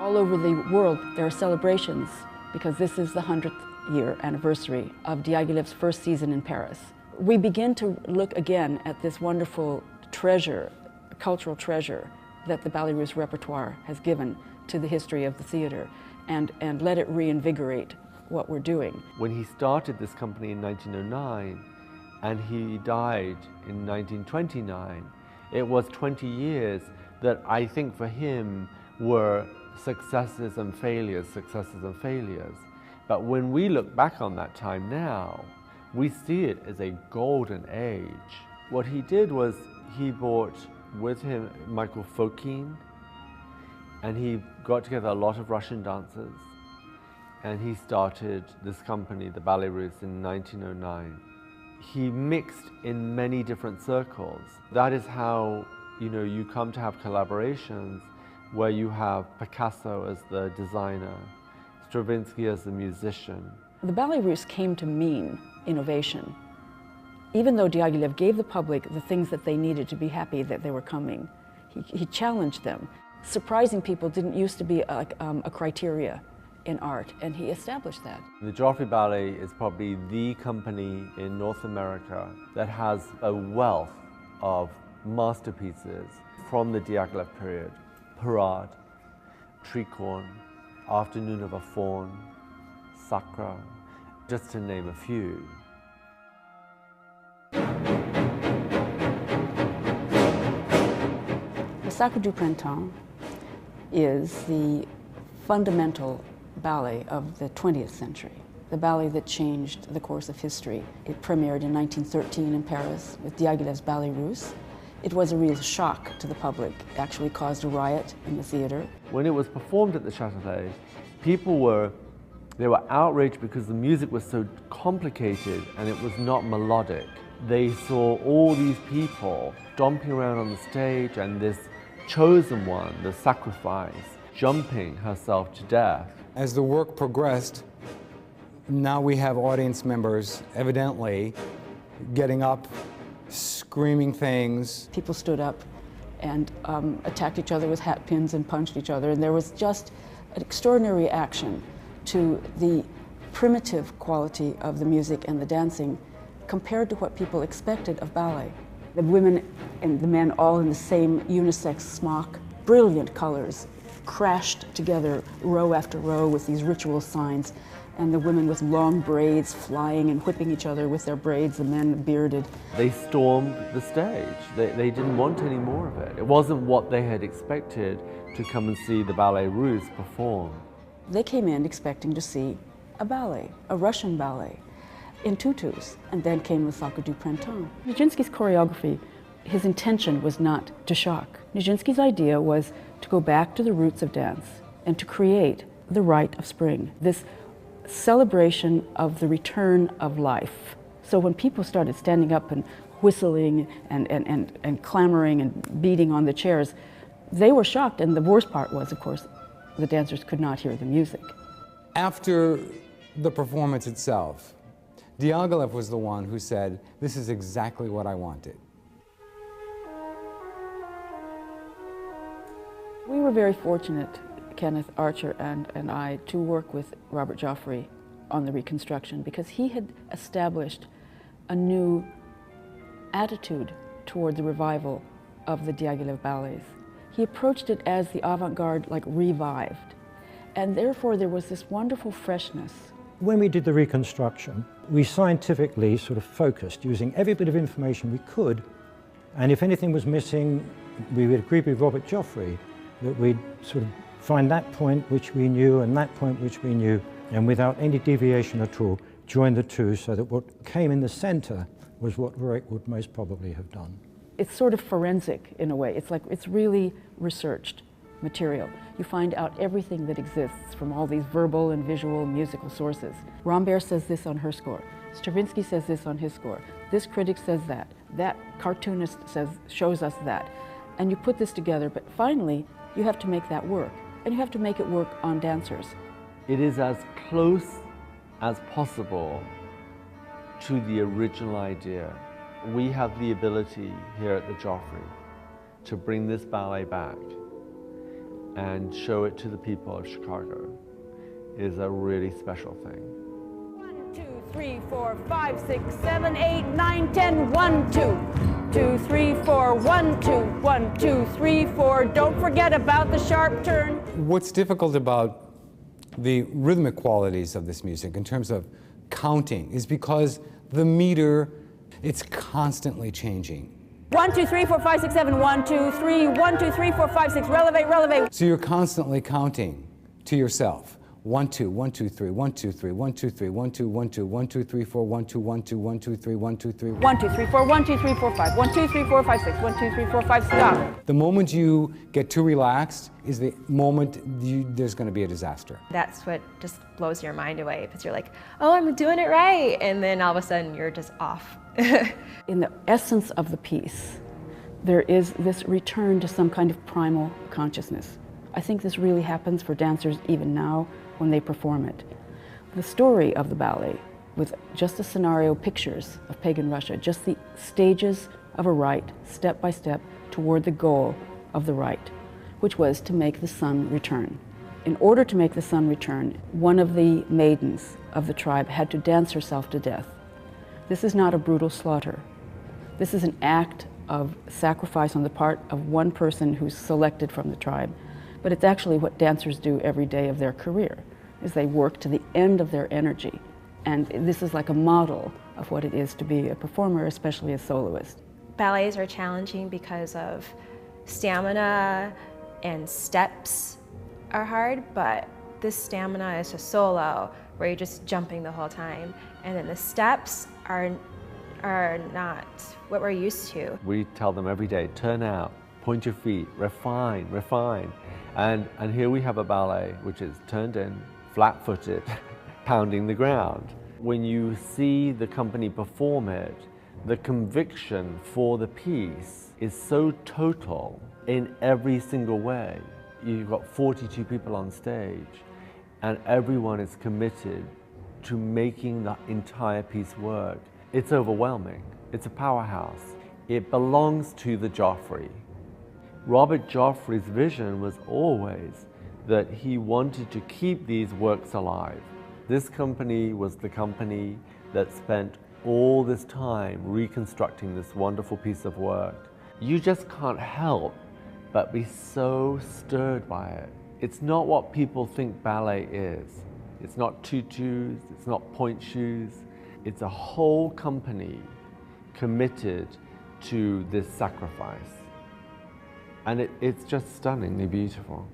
All over the world, there are celebrations because this is the 100th year anniversary of Diaghilev's first season in Paris. We begin to look again at this wonderful treasure, cultural treasure, that the Ballets Russes repertoire has given to the history of the theater and let it reinvigorate what we're doing. When he started this company in 1909 and he died in 1929, it was 20 years that I think for him were successes and failures, successes and failures. But when we look back on that time now, we see it as a golden age. What he did was he brought with him Michael Fokine, and he got together a lot of Russian dancers, and he started this company, the Ballets Russes, in 1909. He mixed in many different circles. That is how, you come to have collaborations where you have Picasso as the designer, Stravinsky as the musician. The Ballets Russes came to mean innovation. Even though Diaghilev gave the public the things that they needed to be happy that they were coming, he challenged them. Surprising people didn't used to be a criteria in art, and he established that. The Joffrey Ballet is probably the company in North America that has a wealth of masterpieces from the Diaghilev period. Parade, Tricorn, Afternoon of a Faun, Sacre, just to name a few. The Sacre du Printemps is the fundamental ballet of the 20th century, the ballet that changed the course of history. It premiered in 1913 in Paris with Diaghilev's Ballets Russes. It was a real shock to the public. It actually caused a riot in the theater. When it was performed at the Châtelet, people were outraged because the music was so complicated and it was not melodic. They saw all these people stomping around on the stage and this chosen one, the sacrifice, jumping herself to death. As the work progressed, now we have audience members evidently getting up, screaming things. People stood up and attacked each other with hat pins and punched each other, and there was just an extraordinary reaction to the primitive quality of the music and the dancing compared to what people expected of ballet. The women and the men all in the same unisex smock, brilliant colors, crashed together row after row with these ritual signs, and the women with long braids flying and whipping each other with their braids, the men bearded. They stormed the stage. They didn't want any more of it. It wasn't what they had expected to come and see the Ballets Russes perform. They came in expecting to see a ballet, a Russian ballet, in tutus, and then came the Sacre du Printemps. Nijinsky's choreography, his intention was not to shock. Nijinsky's idea was to go back to the roots of dance and to create the rite of spring, this celebration of the return of life. So when people started standing up and whistling and clamoring and beating on the chairs, they were shocked, and the worst part was, of course, the dancers could not hear the music. After the performance itself, Diaghilev was the one who said, "This is exactly what I wanted." We were very fortunate, Kenneth Archer and I, to work with Robert Joffrey on the reconstruction because he had established a new attitude toward the revival of the Diaghilev ballets. He approached it as the avant-garde, like revived, and therefore there was this wonderful freshness. When we did the reconstruction, we scientifically sort of focused, using every bit of information we could, and if anything was missing, we would agree with Robert Joffrey that we'd sort of find that point which we knew and that point which we knew, and without any deviation at all, join the two so that what came in the center was what Rourke would most probably have done. It's sort of forensic in a way. It's like it's really researched. material. You find out everything that exists from all these verbal and visual and musical sources. Rambert says this on her score. Stravinsky says this on his score. This critic says that. That cartoonist shows us that. And you put this together, but finally, you have to make that work. And you have to make it work on dancers. It is as close as possible to the original idea. We have the ability here at the Joffrey to bring this ballet back and show it to the people of Chicago. It is a really special thing. 1, 2, 3, 4, 5, 6, 7, 8, 9, 10, 1, 2. 2, 3, 4, 1, 2, 1, 2, 3, 4. Don't forget about the sharp turn. What's difficult about the rhythmic qualities of this music in terms of counting is because the meter, it's constantly changing. 1, 2, 3, 4, 5, 6, 7, 1, 2, 3, 1, 2, 3, 4, 5, 6, relevate, relevate. So you're constantly counting to yourself. 1, 2, 1, 2, 3, 1, 2, 3, 1, 2, 3, 1, 2, 1, 2, 1, 2, 3, 4, 1, 2, 1, 2, 1, 2, 3, 1, 2, 3. 1, 2, 3, 4, 1, 2, 3, 4, 5. 1, 2, 3, 4, 5, 6. 1, 2, 3, 4, 5, stop. The moment you get too relaxed is the moment there's going to be a disaster. That's what just blows your mind away, because you're like, oh, I'm doing it right, and then all of a sudden you're just off. In the essence of the piece, there is this return to some kind of primal consciousness. I think this really happens for dancers even now when they perform it. The story of the ballet, with just the scenario pictures of pagan Russia, just the stages of a rite, step by step, toward the goal of the rite, which was to make the sun return. In order to make the sun return, one of the maidens of the tribe had to dance herself to death. This is not a brutal slaughter. This is an act of sacrifice on the part of one person who's selected from the tribe. But it's actually what dancers do every day of their career, is they work to the end of their energy. And this is like a model of what it is to be a performer, especially a soloist. Ballets are challenging because of stamina, and steps are hard, but this stamina is a solo where you're just jumping the whole time. And then the steps are not what we're used to. We tell them every day, turn out, point your feet, refine, refine. And here we have a ballet which is turned in, flat-footed, pounding the ground. When you see the company perform it, the conviction for the piece is so total in every single way. You've got 42 people on stage, and everyone is committed to making the entire piece work. It's overwhelming. It's a powerhouse. It belongs to the Joffrey. Robert Joffrey's vision was always that he wanted to keep these works alive. This company was the company that spent all this time reconstructing this wonderful piece of work. You just can't help but be so stirred by it. It's not what people think ballet is. It's not tutus, it's not point shoes. It's a whole company committed to this sacrifice. And it's just stunningly beautiful.